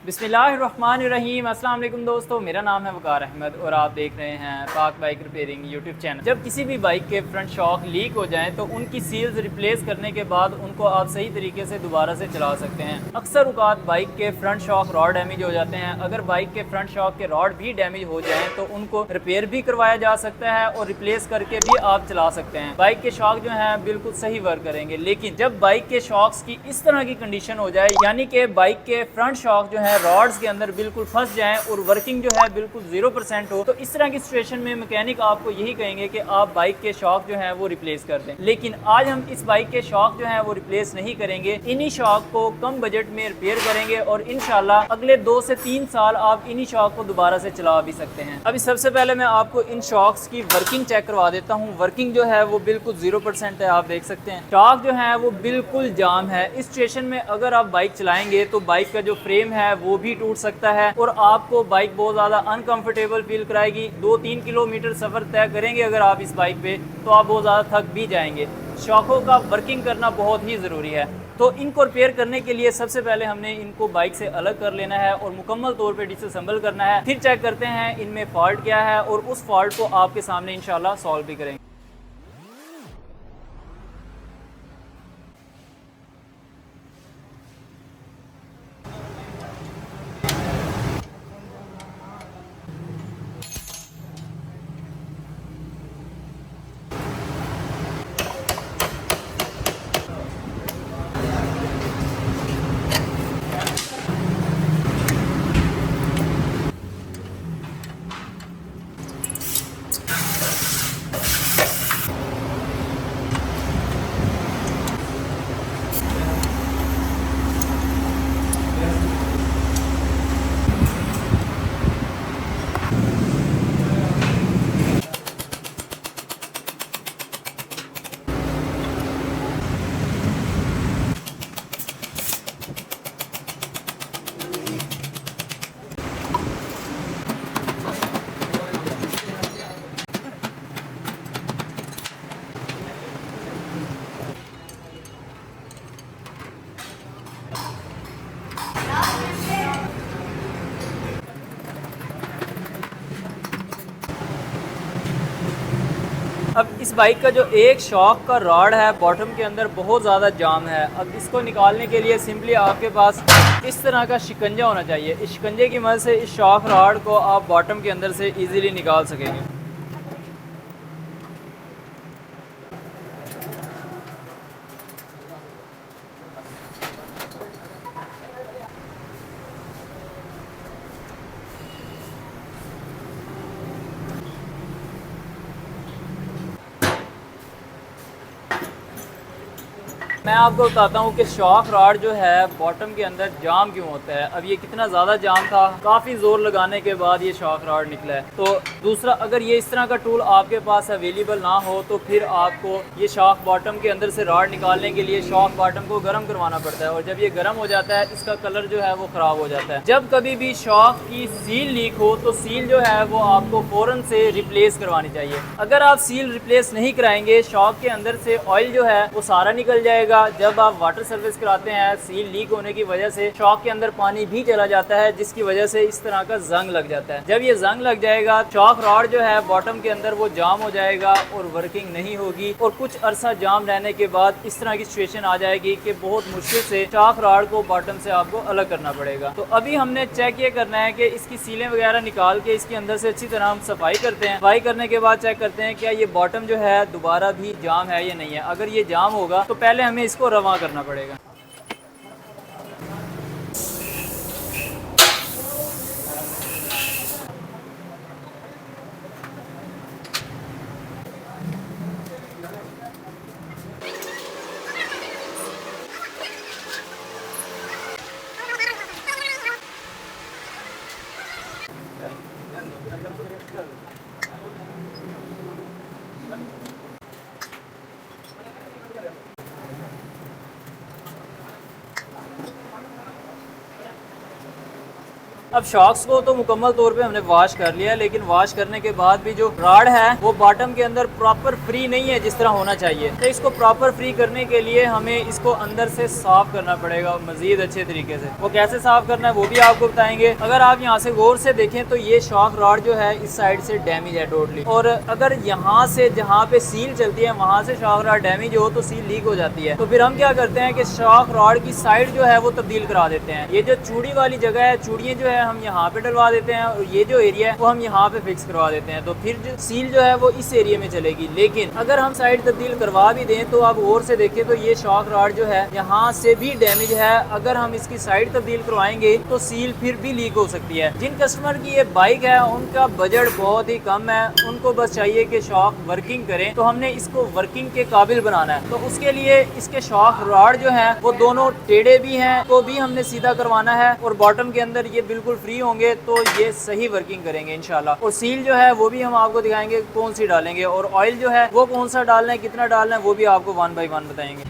बिस्मिल्लाहिर्रहमानिर्रहीम। अस्सलाम वालेकुम दोस्तों, मेरा नाम है वकार अहमद और आप देख रहे हैं पाक बाइक रिपेयरिंग यूट्यूब चैनल। जब किसी भी बाइक के फ्रंट शॉक लीक हो जाएं तो उनकी सील्स रिप्लेस करने के बाद उनको आप सही तरीके से दोबारा से चला सकते हैं। अक्सर औक़ात बाइक के फ्रंट शॉक रॉड डैमेज हो जाते हैं। अगर बाइक के फ्रंट शॉक के रॉड भी डैमेज हो जाएँ तो उनको रिपेयर भी करवाया जा सकता है और रिप्लेस करके भी आप चला सकते हैं। बाइक के शॉक जो हैं बिल्कुल सही वर्क करेंगे, लेकिन जब बाइक के शॉक्स की इस तरह की कंडीशन हो जाए, यानी कि बाइक के फ्रंट शॉक जो है रॉड्स के अंदर बिल्कुल फंस जाएं और वर्किंग जो है बिल्कुल 0% हो, तो इस तरह की सिचुएशन में मैकेनिक आपको यही कहेंगे कि आप बाइक के शॉक जो है वो रिप्लेस कर दें। लेकिन आज हम इस बाइक के शॉक जो है वो रिप्लेस नहीं करेंगे, इन्हीं शॉक को कम बजट में रिपेयर करेंगे और इंशाल्लाह अगले 2 से 3 साल आप इन्हीं शॉक को दोबारा से चला भी सकते हैं। अभी सबसे पहले मैं आपको इन शॉक्स की वर्किंग चेक करवा देता हूँ। वर्किंग जो है वो बिल्कुल 0% है, आप देख सकते हैं। शॉक जो है वो बिल्कुल जाम है। इस सिचुएशन में अगर आप बाइक चलाएंगे तो बाइक का जो फ्रेम है वो भी टूट सकता है और आपको बाइक बहुत ज़्यादा अनकंफर्टेबल फील कराएगी। 2-3 किलोमीटर सफ़र तय करेंगे अगर आप इस बाइक पे तो आप बहुत ज़्यादा थक भी जाएंगे। शॉकों का वर्किंग करना बहुत ही ज़रूरी है। तो इनको रिपेयर करने के लिए सबसे पहले हमने इनको बाइक से अलग कर लेना है और मुकम्मल तौर पे डिसअसेंबल करना है। फिर चेक करते हैं इनमें फॉल्ट क्या है और उस फॉल्ट को आपके सामने इंशाल्लाह सॉल्व भी करेंगे। अब इस बाइक का जो एक शॉक का रॉड है बॉटम के अंदर बहुत ज़्यादा जाम है। अब इसको निकालने के लिए सिंपली आपके पास इस तरह का शिकंजा होना चाहिए। इस शिकंजे की मदद से इस शॉक रॉड को आप बॉटम के अंदर से इजीली निकाल सकेंगे। मैं आपको बताता हूँ कि शॉक रॉड जो है बॉटम के अंदर जाम क्यों होता है। अब ये कितना ज़्यादा जाम था, काफ़ी ज़ोर लगाने के बाद ये शॉक रॉड निकला है। तो दूसरा, अगर ये इस तरह का टूल आपके पास अवेलेबल ना हो तो फिर आपको ये शॉक बॉटम के अंदर से रॉड निकालने के लिए शॉक बॉटम को गर्म करवाना पड़ता है और जब ये गर्म हो जाता है इसका कलर जो है वो ख़राब हो जाता है। जब कभी भी शॉक की सील लीक हो तो सील जो है वो आपको फ़ौरन से रिप्लेस करवानी चाहिए। अगर आप सील रिप्लेस नहीं कराएंगे, शॉक के अंदर से ऑयल जो है वो सारा निकल जाएगा। जब आप वाटर सर्विस कराते हैं, सील लीक होने की वजह से शॉक के अंदर पानी भी चला जाता है, जिसकी वजह से इस तरह का जंग लग जाता है। जब ये जंग लग जाएगा, शॉक रॉड जो है बॉटम के अंदर वो जाम हो जाएगा और वर्किंग नहीं होगी और कुछ अरसा जाम रहने के बाद इस तरह की सिचुएशन आ जाएगी कि बहुत मुश्किल से शॉक रॉड को बॉटम से आपको अलग करना पड़ेगा। तो अभी हमने चेक ये करना है कि इसकी सीलें वगैरह निकाल के इसके अंदर से अच्छी तरह हम सफाई करते हैं। सफाई करने के बाद चेक करते हैं क्या ये बॉटम जो है दोबारा भी जाम है या नहीं है। अगर ये जाम होगा तो पहले हमें इसको रवा करना पड़ेगा। अब शॉक्स को तो मुकम्मल तौर पे हमने वॉश कर लिया, लेकिन वॉश करने के बाद भी जो रॉड है वो बॉटम के अंदर प्रॉपर फ्री नहीं है जिस तरह होना चाहिए। तो इसको प्रॉपर फ्री करने के लिए हमें इसको अंदर से साफ करना पड़ेगा मजीद अच्छे तरीके से। वो कैसे साफ करना है वो भी आपको बताएंगे। अगर आप यहाँ से गौर से देखें तो ये शॉक रॉड जो है इस साइड से डैमेज है टोटली, और अगर यहाँ से जहाँ पे सील चलती है वहाँ से शॉक रॉड डैमेज हो तो सील लीक हो जाती है। तो फिर हम क्या करते हैं कि शॉक रॉड की साइड जो है वो तब्दील करा देते हैं। ये जो चूड़ी वाली जगह है, चूड़ियाँ जो है हम यहाँ पे डलवा देते हैं, और ये जो एरिया है वो हम यहाँ पे फिक्स करवा देते हैं। तो फिर जो सील जो है वो इस एरिया में चलेगी। लेकिन अगर हम साइड तब्दील करवा भी दें तो आप और से देखें तो ये शॉक रॉड जो है यहाँ से भी डैमेज है। अगर हम इसकी साइड तब्दील करवाएंगे तो सील फिर भी लीक हो सकती है। जिन कस्टमर की ये बाइक है उनका बजट बहुत ही कम है, उनको बस चाहिए कि शॉक वर्किंग करें, तो हमने इसको वर्किंग के काबिल बनाना है। तो उसके लिए इसके शॉक रॉड जो है वो दोनों टेढ़े भी हैं, तो भी हमने सीधा करवाना है, और बॉटम के अंदर ये बिल्कुल फ्री होंगे तो ये सही वर्किंग करेंगे इंशाल्लाह। और सील जो है वो भी हम आपको दिखाएंगे कौन सी डालेंगे, और ऑयल जो है वो कौन सा डालना है, कितना डालना है, वो भी आपको 1 बाय 1 बताएंगे।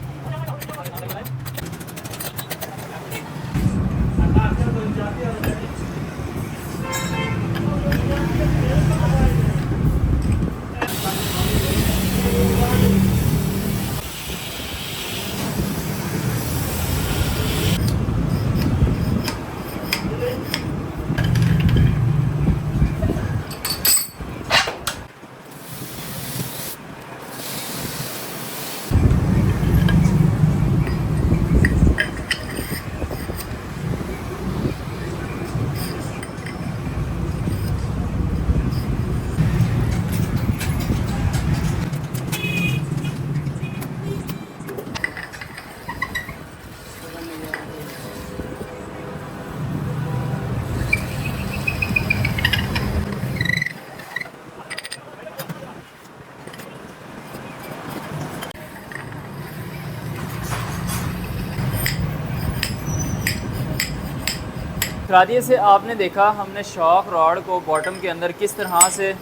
शादी से आपने देखा हमने शॉक रॉड को बॉटम के अंदर किस तरह से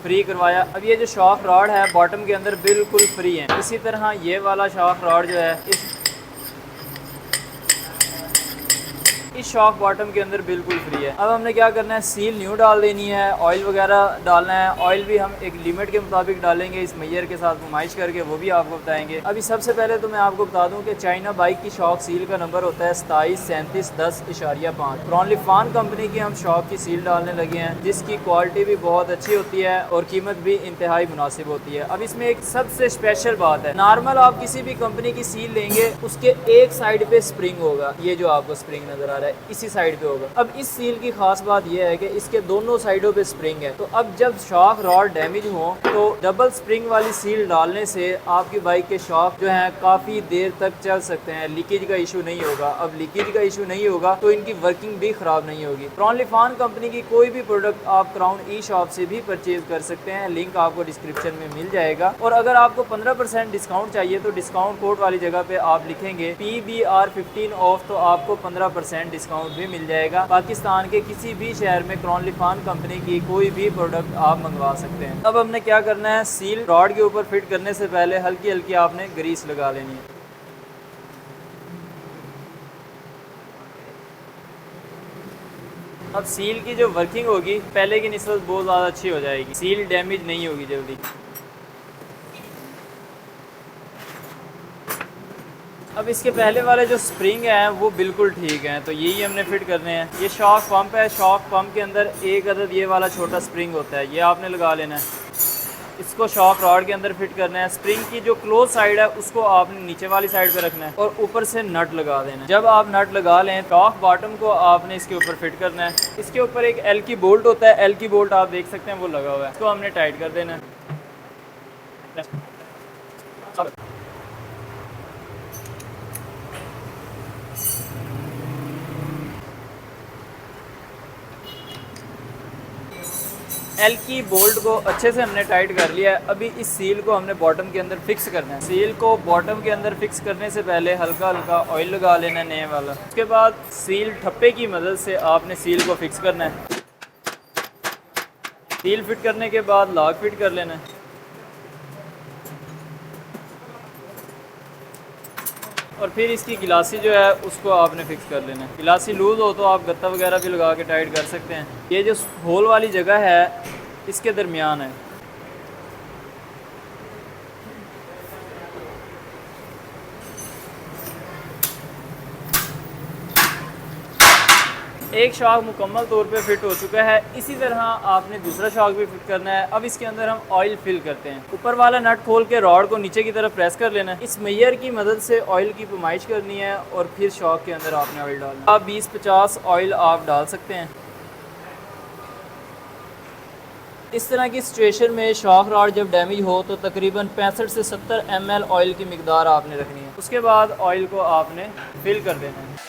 फ्री करवाया। अब ये जो शॉक रॉड है बॉटम के अंदर बिल्कुल फ्री है। इसी तरह ये वाला शॉक रॉड जो है इस शॉक बॉटम के अंदर बिल्कुल फ्री है। अब हमने क्या करना है, सील न्यू डाल देनी है, ऑयल वगैरह डालना है। ऑयल भी हम एक लिमिट के मुताबिक डालेंगे, इस मैयर के साथ नुमाइश करके, वो भी आपको बताएंगे। अभी सबसे पहले तो मैं आपको बता दूं कि चाइना बाइक की शॉक सील का नंबर होता है 273710.5। क्रॉनलिफान कंपनी की हम शॉक की सील डालने लगे हैं, जिसकी क्वालिटी भी बहुत अच्छी होती है और कीमत भी इंतहाई मुनासिब होती है। अब इसमें एक सबसे स्पेशल बात है, नॉर्मल आप किसी भी कंपनी की सील लेंगे उसके एक साइड पे स्प्रिंग होगा, ये जो आपको स्प्रिंग नजर आ रहा है इसी साइड पे होगा। अब इस सील की खास बात यह है कि इसके दोनों साइडों पे स्प्रिंग है। तो अब जब शॉक रॉड डैमेज हो तो डबल स्प्रिंग वाली सील डालने से आपकी बाइक के शॉक जो है काफ़ी देर तक चल सकते हैं, लीकेज का इशू नहीं होगा। अब लीकेज का इशू नहीं होगा तो इनकी वर्किंग भी ख़राब नहीं होगी। क्रॉनलिफान कंपनी की कोई भी प्रोडक्ट आप क्राउन ई शॉप से भी परचेज कर सकते हैं, लिंक आपको डिस्क्रिप्शन में मिल जाएगा। और अगर आपको 15% डिस्काउंट चाहिए तो डिस्काउंट कोड वाली जगह पे आप लिखेंगे PBR15 ऑफ, तो आपको 15% डिस्काउंट भी मिल जाएगा। पाकिस्तान के किसी भी शहर में क्रॉनलिफान कंपनी की कोई भी प्रोडक्ट आप मंगवा सकते हैं। अब हमने क्या करना है, सील रॉड के ऊपर फिट करने से पहले हल्की हल्की आपने ग्रीस लगा लेनी है। अब सील की जो वर्किंग होगी पहले की निस्बत बहुत ज़्यादा अच्छी हो जाएगी, सील डैमेज नहीं होगी जल्दी। अब इसके पहले वाले जो स्प्रिंग हैं वो बिल्कुल ठीक हैं, तो यही हमने फिट करने हैं। ये शॉक पंप है, शॉक पंप के अंदर एक अदद ये वाला छोटा स्प्रिंग होता है, ये आपने लगा लेना है। इसको शॉक रॉड के अंदर फिट करना है। स्प्रिंग की जो क्लोज साइड है उसको आपने नीचे वाली साइड पे रखना है और ऊपर से नट लगा देना है। जब आप नट लगा लें शॉक बॉटम को आपने इसके ऊपर फिट करना है। इसके ऊपर एक एल की बोल्ट होता है, एल की बोल्ट आप देख सकते हैं वो लगा हुआ है, इसको हमने टाइट कर देना है। एल की बोल्ट को अच्छे से हमने टाइट कर लिया है। अभी इस सील को हमने बॉटम के अंदर फिक्स करना है। सील को बॉटम के अंदर फिक्स करने से पहले हल्का हल्का ऑयल लगा लेना है नए वाला। उसके बाद सील ठप्पे की मदद से आपने सील को फिक्स करना है। सील फिट करने के बाद लॉक फिट कर लेना है और फिर इसकी गिलासी जो है उसको आपने फिक्स कर लेना है। गिलासी लूज़ हो तो आप गत्ता वगैरह भी लगा के टाइट कर सकते हैं। ये जो होल वाली जगह है इसके दरमियान है। एक शॉक मुकम्मल तौर पे फिट हो चुका है। इसी तरह आपने दूसरा शॉक भी फिट करना है। अब इसके अंदर हम ऑयल फिल करते हैं। ऊपर वाला नट खोल के रॉड को नीचे की तरफ प्रेस कर लेना है। इस मेयर की मदद से ऑयल की पैमाइश करनी है और फिर शॉक के अंदर आपने ऑयल डालना है। अब 20-50 ऑयल आप डाल सकते हैं। इस तरह की सिचुएशन में शॉक रॉड जब डैमेज हो तो तकरीबन 65 से 70 ml ऑयल की मिकदार आपने रखनी है। उसके बाद ऑयल को आपने फिल कर देना है।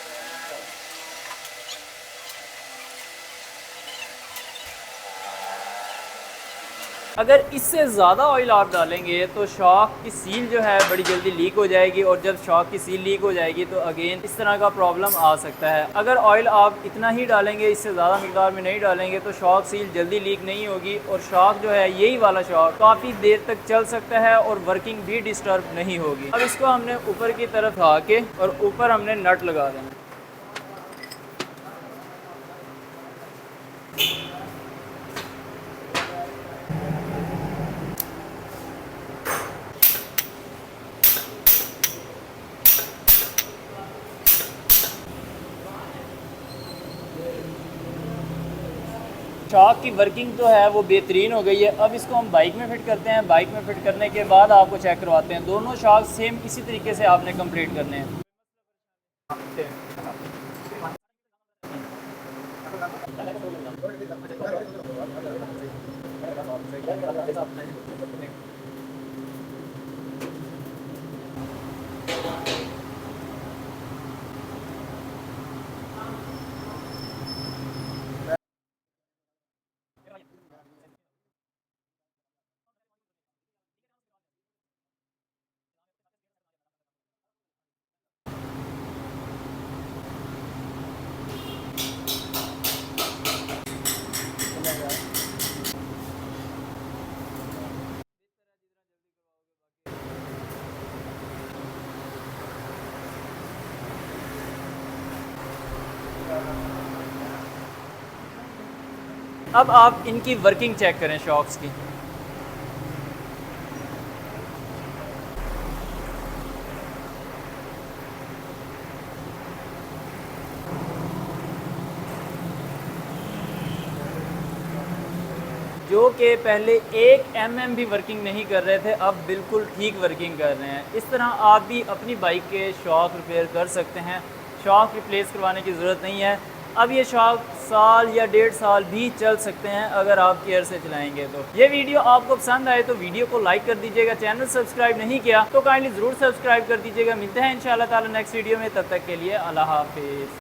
अगर इससे ज़्यादा ऑयल आप डालेंगे तो शॉक की सील जो है बड़ी जल्दी लीक हो जाएगी और जब शॉक की सील लीक हो जाएगी तो अगेन इस तरह का प्रॉब्लम आ सकता है। अगर ऑयल आप इतना ही डालेंगे, इससे ज़्यादा मिकदार में नहीं डालेंगे तो शॉक सील जल्दी लीक नहीं होगी और शॉक जो है यही वाला शॉक काफ़ी देर तक चल सकता है और वर्किंग भी डिस्टर्ब नहीं होगी। अब इसको हमने ऊपर की तरफ उठा के और ऊपर हमने नट लगा देना। शॉक की वर्किंग तो है वो बेहतरीन हो गई है। अब इसको हम बाइक में फिट करते हैं। बाइक में फिट करने के बाद आपको चेक करवाते हैं। दोनों शॉक सेम इसी तरीके से आपने कंप्लीट करने हैं। अब आप इनकी वर्किंग चेक करें शॉक्स की। जो कि पहले 1 mm भी वर्किंग नहीं कर रहे थे, अब बिल्कुल ठीक वर्किंग कर रहे हैं। इस तरह आप भी अपनी बाइक के शॉक रिपेयर कर सकते हैं। शॉक रिप्लेस करवाने की ज़रूरत नहीं है। अब ये शॉक साल या 1.5 साल भी चल सकते हैं अगर आप केयर से चलाएंगे तो। ये वीडियो आपको पसंद आए तो वीडियो को लाइक कर दीजिएगा। चैनल सब्सक्राइब नहीं किया तो काइंडली ज़रूर सब्सक्राइब कर दीजिएगा। मिलते हैं इंशाल्लाह ताला नेक्स्ट वीडियो में। तब तक के लिए अल्लाह हाफिज़।